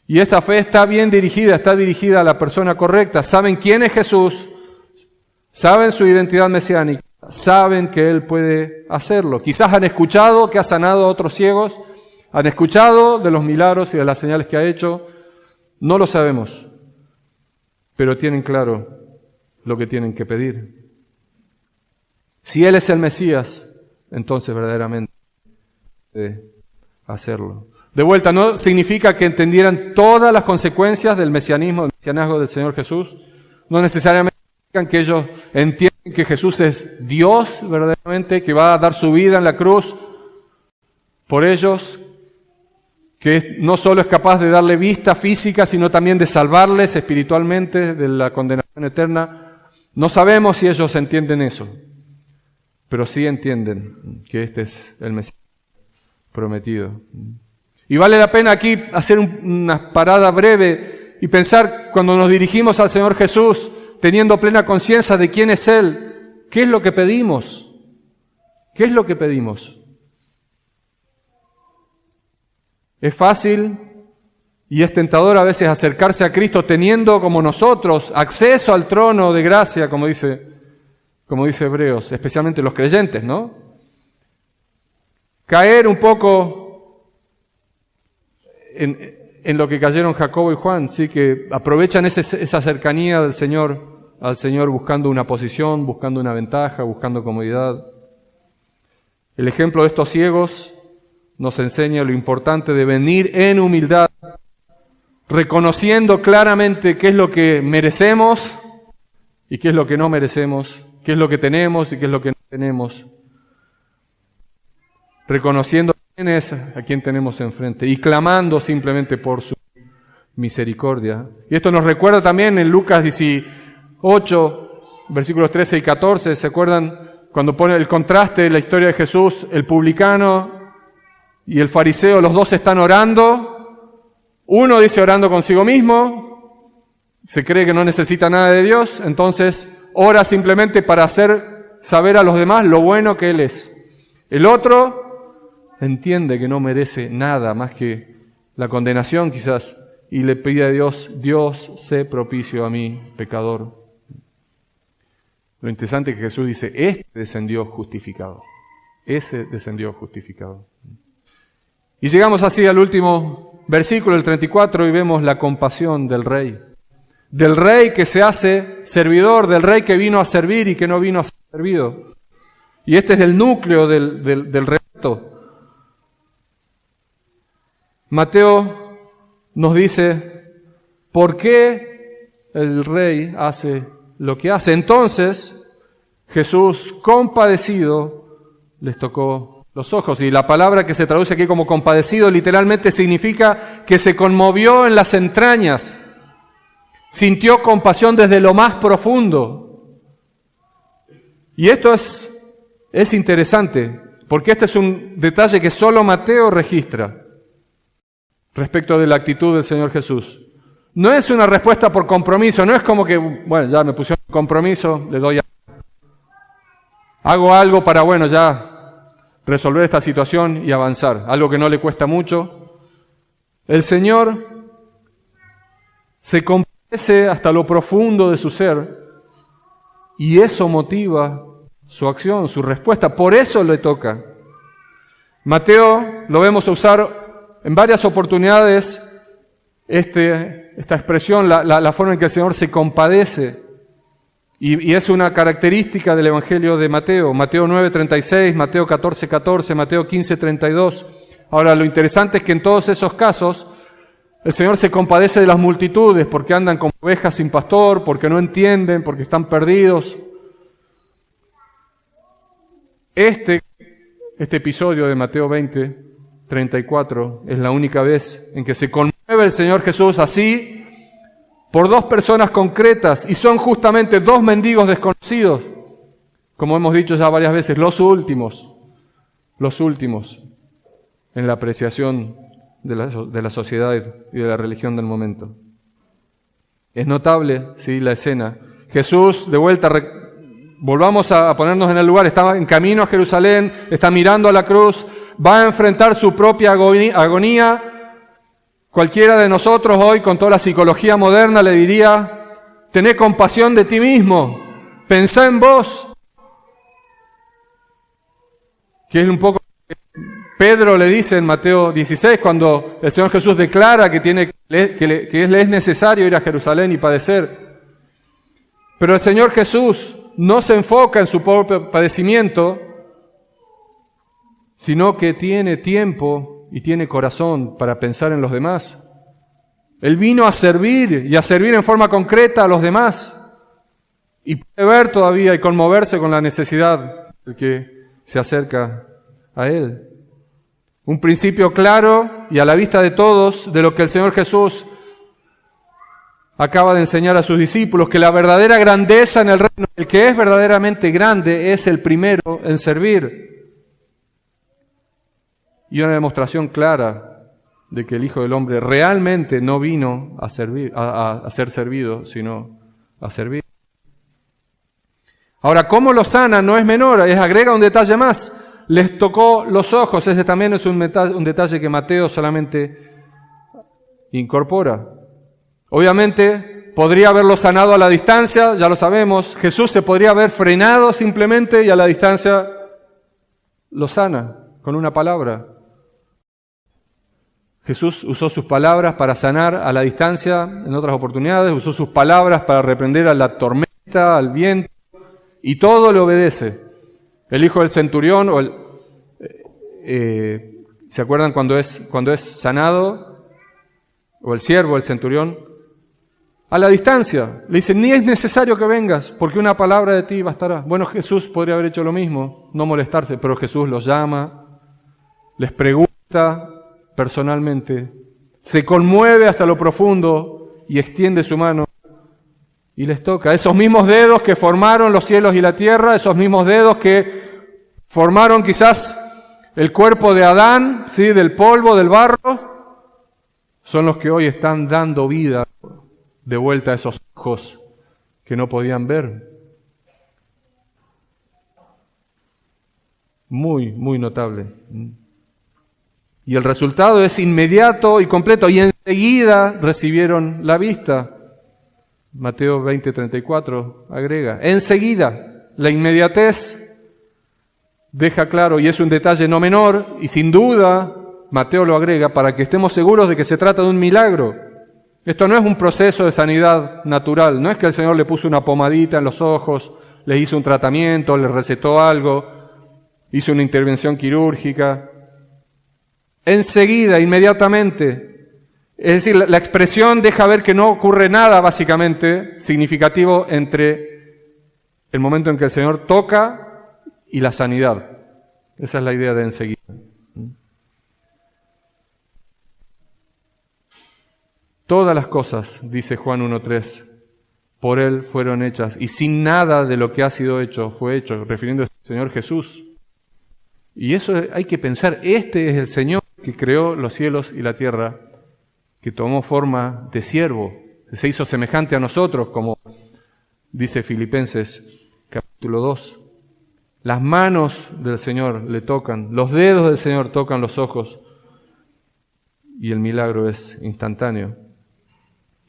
Y esta fe está bien dirigida, está dirigida a la persona correcta. Saben quién es Jesús, saben su identidad mesiánica, saben que Él puede hacerlo. Quizás han escuchado que ha sanado a otros ciegos, han escuchado de los milagros y de las señales que ha hecho. No lo sabemos, pero tienen claro lo que tienen que pedir. Si Él es el Mesías, entonces verdaderamente puede hacerlo. De vuelta, no significa que entendieran todas las consecuencias del mesianismo, del mesianazgo del Señor Jesús. No necesariamente significan que ellos entienden que Jesús es Dios verdaderamente, que va a dar su vida en la cruz por ellos, que no solo es capaz de darle vista física, sino también de salvarles espiritualmente de la condenación eterna. No sabemos si ellos entienden eso, pero sí entienden que este es el Mesías prometido. Y vale la pena aquí hacer una parada breve y pensar, cuando nos dirigimos al Señor Jesús, teniendo plena conciencia de quién es Él, ¿qué es lo que pedimos? ¿Qué es lo que pedimos? Es fácil y es tentador a veces acercarse a Cristo teniendo como nosotros acceso al trono de gracia, como dice Hebreos, especialmente los creyentes, ¿no? Caer un poco en lo que cayeron Jacobo y Juan, sí, que aprovechan esa cercanía del Señor al Señor buscando una posición, buscando una ventaja, buscando comodidad. El ejemplo de estos ciegos nos enseña lo importante de venir en humildad, reconociendo claramente qué es lo que merecemos y qué es lo que no merecemos, qué es lo que tenemos y qué es lo que no tenemos. Reconociendo quién es a quien tenemos enfrente y clamando simplemente por su misericordia. Y esto nos recuerda también en Lucas 18, versículos 13 y 14, ¿se acuerdan? Cuando pone el contraste de la historia de Jesús, el publicano y el fariseo, los dos están orando. Uno dice orando consigo mismo, se cree que no necesita nada de Dios, entonces ora simplemente para hacer saber a los demás lo bueno que Él es. El otro entiende que no merece nada más que la condenación quizás y le pide a Dios, Dios, sé propicio a mí, pecador. Lo interesante es que Jesús dice, este descendió justificado. Ese descendió justificado. Y llegamos así al último versículo, el 34, y vemos la compasión del rey. Del rey que se hace servidor, del rey que vino a servir y que no vino a ser servido. Y este es el núcleo del relato. Mateo nos dice, ¿por qué el rey hace lo que hace? Entonces, Jesús, compadecido, les tocó los ojos. Y la palabra que se traduce aquí como compadecido literalmente significa que se conmovió en las entrañas, sintió compasión desde lo más profundo. Y esto es interesante, porque este es un detalle que solo Mateo registra respecto de la actitud del Señor Jesús. No es una respuesta por compromiso, no es como que, bueno, ya me pusieron compromiso, le doy hago algo para, bueno, ya resolver esta situación y avanzar, algo que no le cuesta mucho. El Señor se compadece hasta lo profundo de su ser y eso motiva su acción, su respuesta, por eso le toca. Mateo lo vemos usar en varias oportunidades esta expresión, la forma en que el Señor se compadece. Y es una característica del Evangelio de Mateo. Mateo 9:36, Mateo 14:14, Mateo 15:32. Ahora, lo interesante es que en todos esos casos, el Señor se compadece de las multitudes porque andan como ovejas sin pastor, porque no entienden, porque están perdidos. Este episodio de Mateo 20:34 es la única vez en que se conmueve el Señor Jesús así por dos personas concretas, y son justamente dos mendigos desconocidos, como hemos dicho ya varias veces, los últimos en la apreciación de la sociedad y de la religión del momento. Es notable, sí, la escena. Jesús, de vuelta, volvamos a ponernos en el lugar, está en camino a Jerusalén, está mirando a la cruz, va a enfrentar su propia agonía. Cualquiera de nosotros hoy, con toda la psicología moderna, le diría: tené compasión de ti mismo, pensá en vos. Que es un poco Pedro le dice en Mateo 16, cuando el Señor Jesús declara que le es necesario ir a Jerusalén y padecer. Pero el Señor Jesús no se enfoca en su propio padecimiento, sino que tiene tiempo y tiene corazón para pensar en los demás. Él vino a servir y a servir en forma concreta a los demás. Y puede ver todavía y conmoverse con la necesidad del que se acerca a Él. Un principio claro y a la vista de todos de lo que el Señor Jesús acaba de enseñar a sus discípulos, que la verdadera grandeza en el reino, el que es verdaderamente grande, es el primero en servir. Y una demostración clara de que el Hijo del Hombre realmente no vino a servir, a ser servido, sino a servir. Ahora, ¿cómo lo sana? No es menor, agrega un detalle más. Les tocó los ojos, ese también es un detalle que Mateo solamente incorpora. Obviamente, podría haberlo sanado a la distancia, ya lo sabemos. Jesús se podría haber frenado simplemente y a la distancia lo sana con una palabra. Jesús usó sus palabras para sanar a la distancia en otras oportunidades, usó sus palabras para reprender a la tormenta, al viento, y todo le obedece. El hijo del centurión, ¿se acuerdan cuando es sanado? O el siervo del centurión, a la distancia, le dice: ni es necesario que vengas, porque una palabra de ti bastará. Bueno, Jesús podría haber hecho lo mismo, no molestarse, pero Jesús los llama, les pregunta personalmente, se conmueve hasta lo profundo y extiende su mano y les toca. Esos mismos dedos que formaron los cielos y la tierra, esos mismos dedos que formaron quizás el cuerpo de Adán, ¿sí?, del polvo, del barro, son los que hoy están dando vida de vuelta a esos ojos que no podían ver. Muy, muy notable. Y el resultado es inmediato y completo, y enseguida recibieron la vista. Mateo 20:34 agrega, enseguida, la inmediatez deja claro, y es un detalle no menor, y sin duda Mateo lo agrega para que estemos seguros de que se trata de un milagro. Esto no es un proceso de sanidad natural, no es que el Señor le puso una pomadita en los ojos, le hizo un tratamiento, le recetó algo, hizo una intervención quirúrgica. Enseguida, inmediatamente. Es decir, la expresión deja ver que no ocurre nada básicamente significativo entre el momento en que el Señor toca y la sanidad. Esa es la idea de enseguida. Todas las cosas, dice Juan 1:3, por Él fueron hechas, y sin nada de lo que ha sido hecho fue hecho, refiriéndose al Señor Jesús. Y eso hay que pensar, este es el Señor que creó los cielos y la tierra, que tomó forma de siervo, que se hizo semejante a nosotros, como dice Filipenses capítulo 2. Las manos del Señor le tocan, los dedos del Señor tocan los ojos, y el milagro es instantáneo.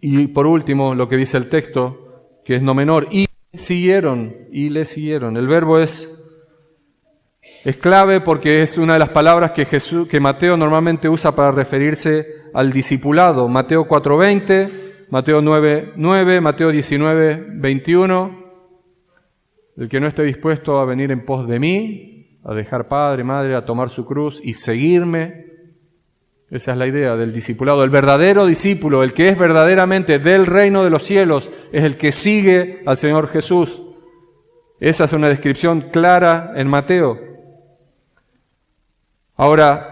Y por último, lo que dice el texto, que es no menor, y le siguieron. El verbo es clave porque es una de las palabras que Mateo normalmente usa para referirse al discipulado. Mateo 4:20, Mateo 9:9, Mateo 19:21. El que no esté dispuesto a venir en pos de mí, a dejar padre, madre, a tomar su cruz y seguirme. Esa es la idea del discipulado. El verdadero discípulo, el que es verdaderamente del reino de los cielos, es el que sigue al Señor Jesús. Esa es una descripción clara en Mateo. Ahora,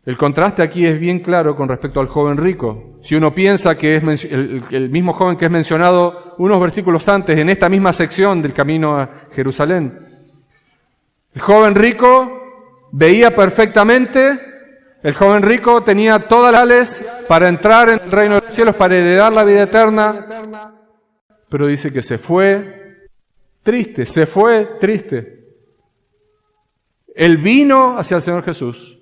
el contraste aquí es bien claro con respecto al joven rico. Si uno piensa que es el mismo joven que es mencionado unos versículos antes en esta misma sección del camino a Jerusalén. El joven rico veía perfectamente, el joven rico tenía todas las leyes para entrar en el reino de los cielos, para heredar la vida eterna, pero dice que se fue triste, se fue triste. Él vino hacia el Señor Jesús,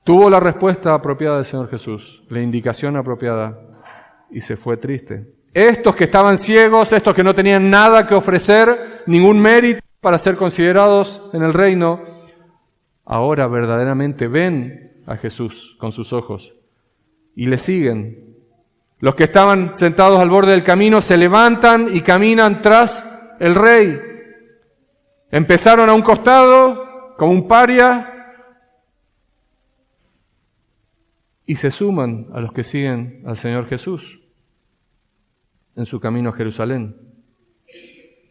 tuvo la respuesta apropiada del Señor Jesús, la indicación apropiada, y se fue triste. Estos que estaban ciegos, estos que no tenían nada que ofrecer, ningún mérito para ser considerados en el reino, ahora verdaderamente ven a Jesús con sus ojos y le siguen. Los que estaban sentados al borde del camino se levantan y caminan tras el Rey. Empezaron a un costado, como un paria, y se suman a los que siguen al Señor Jesús en su camino a Jerusalén.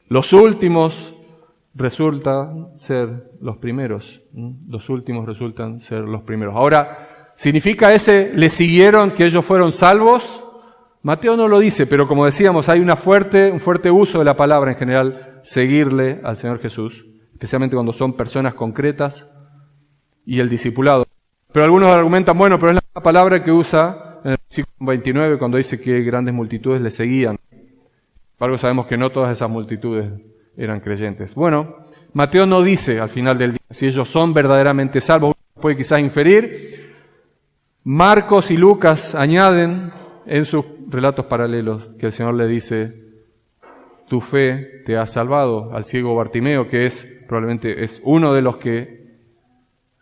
Los últimos resultan ser los primeros. Los últimos resultan ser los primeros. Ahora, ¿significa le siguieron que ellos fueron salvos? Mateo no lo dice, pero como decíamos, hay un fuerte uso de la palabra en general, seguirle al Señor Jesús, especialmente cuando son personas concretas y el discipulado. Pero algunos argumentan, bueno, pero es la palabra que usa en el versículo 29 cuando dice que grandes multitudes le seguían. Sin embargo, sabemos que no todas esas multitudes eran creyentes. Bueno, Mateo no dice al final del día si ellos son verdaderamente salvos. Uno puede quizás inferir. Marcos y Lucas añaden en sus relatos paralelos que el Señor le dice: tu fe te ha salvado, al ciego Bartimeo, que probablemente es uno de los que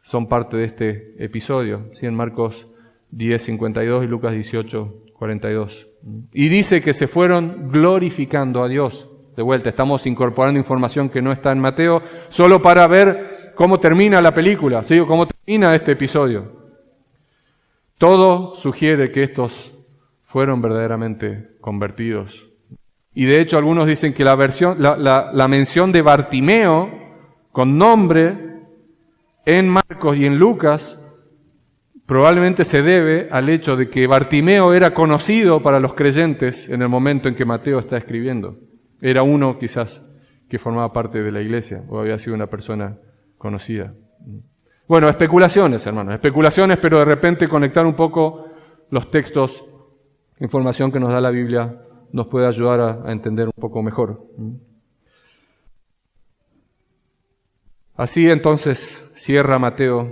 son parte de este episodio, ¿sí? En Marcos 10:52 y Lucas 18:42. Y dice que se fueron glorificando a Dios. De vuelta, estamos incorporando información que no está en Mateo, solo para ver cómo termina la película, ¿sí? Cómo termina este episodio. Todo sugiere que estos fueron verdaderamente convertidos. Y de hecho algunos dicen que la mención de Bartimeo con nombre en Marcos y en Lucas probablemente se debe al hecho de que Bartimeo era conocido para los creyentes en el momento en que Mateo está escribiendo. Era uno quizás que formaba parte de la iglesia o había sido una persona conocida. Bueno, especulaciones, hermanos, especulaciones, pero de repente conectar un poco los textos, información que nos da la Biblia, nos puede ayudar a entender un poco mejor. Así entonces cierra Mateo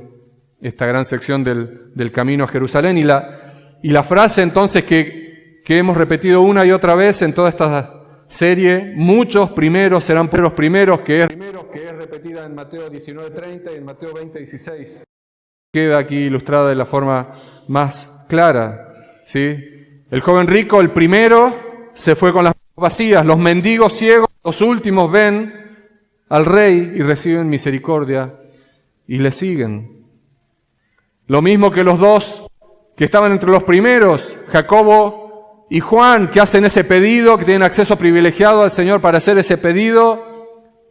esta gran sección del camino a Jerusalén y la frase entonces que hemos repetido una y otra vez en toda esta serie, muchos primeros serán los primeros, que es repetida en Mateo 19:30 y en Mateo 20:16. Queda aquí ilustrada de la forma más clara, ¿sí? El joven rico, el primero, se fue con las manos vacías. Los mendigos ciegos, los últimos, ven al Rey y reciben misericordia y le siguen. Lo mismo que los dos que estaban entre los primeros, Jacobo y Juan, que hacen ese pedido, que tienen acceso privilegiado al Señor para hacer ese pedido,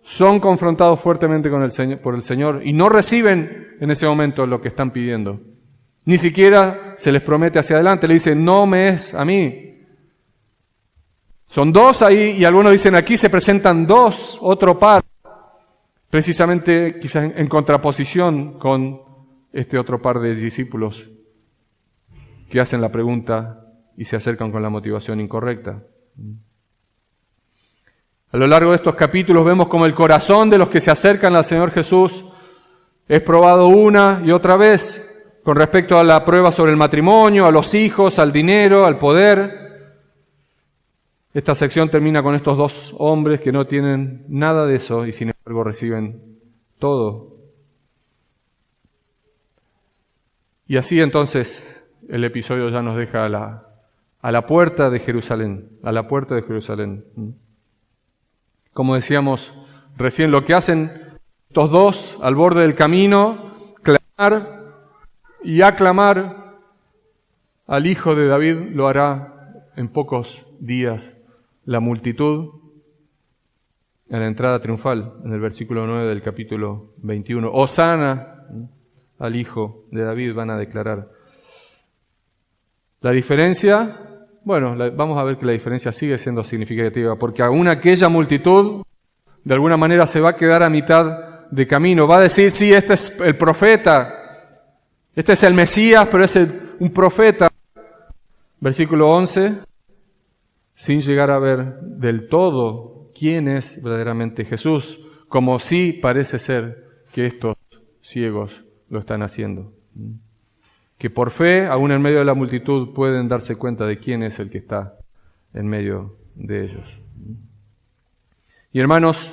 son confrontados fuertemente por el Señor y no reciben en ese momento lo que están pidiendo. Ni siquiera se les promete hacia adelante, le dicen, no me es a mí. Son dos ahí y algunos dicen, aquí se presentan dos, otro par, precisamente quizás en contraposición con este otro par de discípulos que hacen la pregunta y se acercan con la motivación incorrecta. A lo largo de estos capítulos vemos como el corazón de los que se acercan al Señor Jesús es probado una y otra vez con respecto a la prueba sobre el matrimonio, a los hijos, al dinero, al poder. Esta sección termina con estos dos hombres que no tienen nada de eso y sin embargo reciben todo. Y así entonces el episodio ya nos deja a la puerta de Jerusalén, a la puerta de Jerusalén. Como decíamos recién, lo que hacen estos dos al borde del camino, clamar y aclamar al Hijo de David, lo hará en pocos días la multitud en la entrada triunfal, en el versículo 9 del capítulo 21. Hosana al Hijo de David, van a declarar. La diferencia, bueno, vamos a ver que la diferencia sigue siendo significativa, porque aún aquella multitud de alguna manera se va a quedar a mitad de camino. Va a decir, sí, este es el profeta, este es el Mesías, pero es un profeta. Versículo 11, sin llegar a ver del todo quién es verdaderamente Jesús, como sí parece ser que estos ciegos lo están haciendo. Que por fe, aún en medio de la multitud, pueden darse cuenta de quién es el que está en medio de ellos. Y hermanos,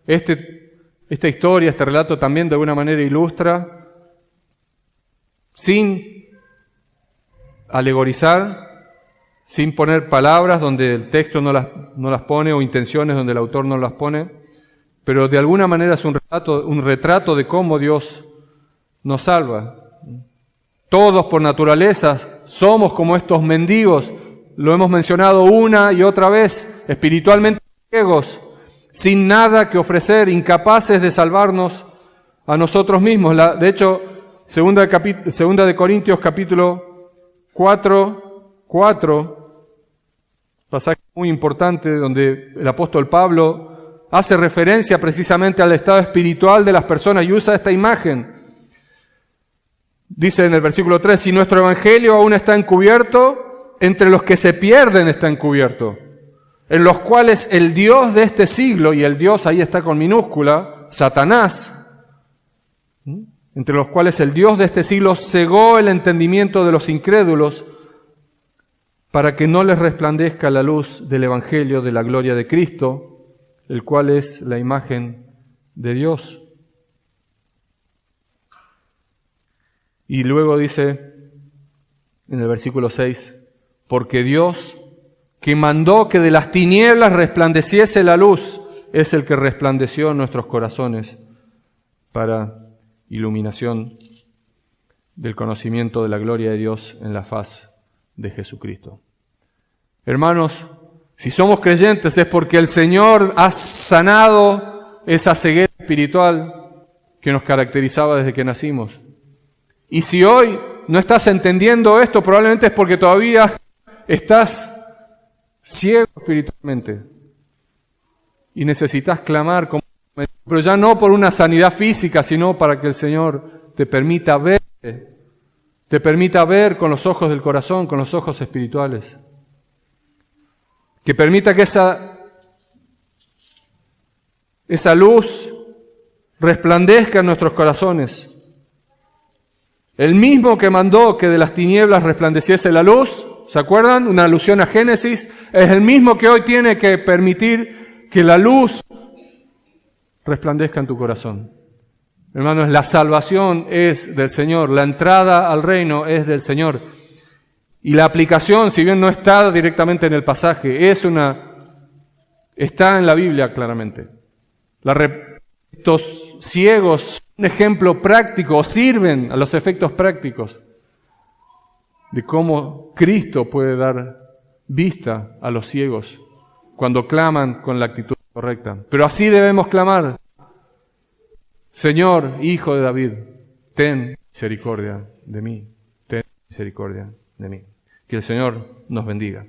esta historia, este relato también de alguna manera ilustra, sin alegorizar, sin poner palabras donde el texto no las pone o intenciones donde el autor no las pone, pero de alguna manera es un retrato de cómo Dios nos salva. Todos por naturaleza somos como estos mendigos, lo hemos mencionado una y otra vez, espiritualmente ciegos, sin nada que ofrecer, incapaces de salvarnos a nosotros mismos. De hecho, segunda de Corintios capítulo 4, pasaje muy importante donde el apóstol Pablo hace referencia precisamente al estado espiritual de las personas y usa esta imagen. Dice en el versículo 3, si nuestro evangelio aún está encubierto, entre los que se pierden está encubierto, en los cuales el Dios de este siglo, y el Dios ahí está con minúscula, Satanás, entre los cuales el Dios de este siglo cegó el entendimiento de los incrédulos para que no les resplandezca la luz del evangelio de la gloria de Cristo, el cual es la imagen de Dios. Y luego dice en el versículo 6, porque Dios, que mandó que de las tinieblas resplandeciese la luz, es el que resplandeció en nuestros corazones para iluminación del conocimiento de la gloria de Dios en la faz de Jesucristo. Hermanos, si somos creyentes es porque el Señor ha sanado esa ceguera espiritual que nos caracterizaba desde que nacimos. Y si hoy no estás entendiendo esto, probablemente es porque todavía estás ciego espiritualmente y necesitas clamar, pero ya no por una sanidad física, sino para que el Señor te permita ver con los ojos del corazón, con los ojos espirituales. Que permita que esa luz resplandezca en nuestros corazones. El mismo que mandó que de las tinieblas resplandeciese la luz, ¿se acuerdan? Una alusión a Génesis. Es el mismo que hoy tiene que permitir que la luz resplandezca en tu corazón. Hermanos, la salvación es del Señor, la entrada al reino es del Señor. Y la aplicación, si bien no está directamente en el pasaje, está en la Biblia claramente. Estos ciegos, un ejemplo práctico, sirven a los efectos prácticos de cómo Cristo puede dar vista a los ciegos cuando claman con la actitud correcta. Pero así debemos clamar: Señor, Hijo de David, ten misericordia de mí, ten misericordia de mí. Que el Señor nos bendiga.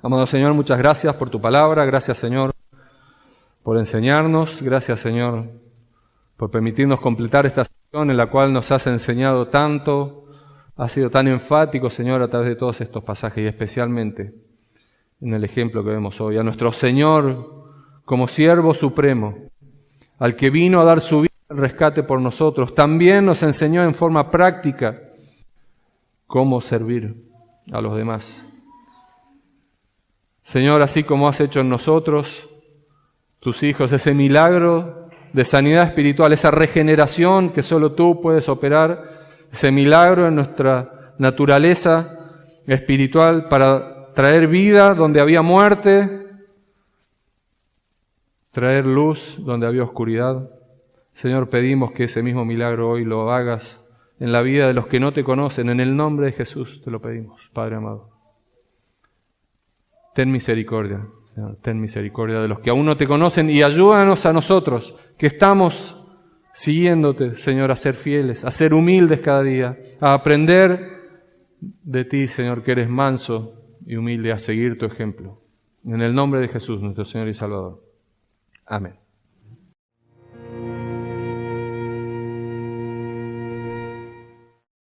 Amado Señor, muchas gracias por tu palabra, gracias Señor por enseñarnos, gracias Señor por permitirnos completar esta sesión en la cual nos has enseñado tanto, has sido tan enfático Señor a través de todos estos pasajes y especialmente en el ejemplo que vemos hoy, a nuestro Señor como siervo supremo, al que vino a dar su vida en rescate por nosotros, también nos enseñó en forma práctica cómo servir a los demás. Señor, así como has hecho en nosotros, tus hijos, ese milagro de sanidad espiritual, esa regeneración que solo tú puedes operar, ese milagro en nuestra naturaleza espiritual para traer vida donde había muerte, traer luz donde había oscuridad. Señor, pedimos que ese mismo milagro hoy lo hagas en la vida de los que no te conocen. En el nombre de Jesús te lo pedimos, Padre amado. Ten misericordia, Señor, ten misericordia de los que aún no te conocen y ayúdanos a nosotros que estamos siguiéndote, Señor, a ser fieles, a ser humildes cada día, a aprender de ti, Señor, que eres manso y humilde, a seguir tu ejemplo. En el nombre de Jesús, nuestro Señor y Salvador. Amén.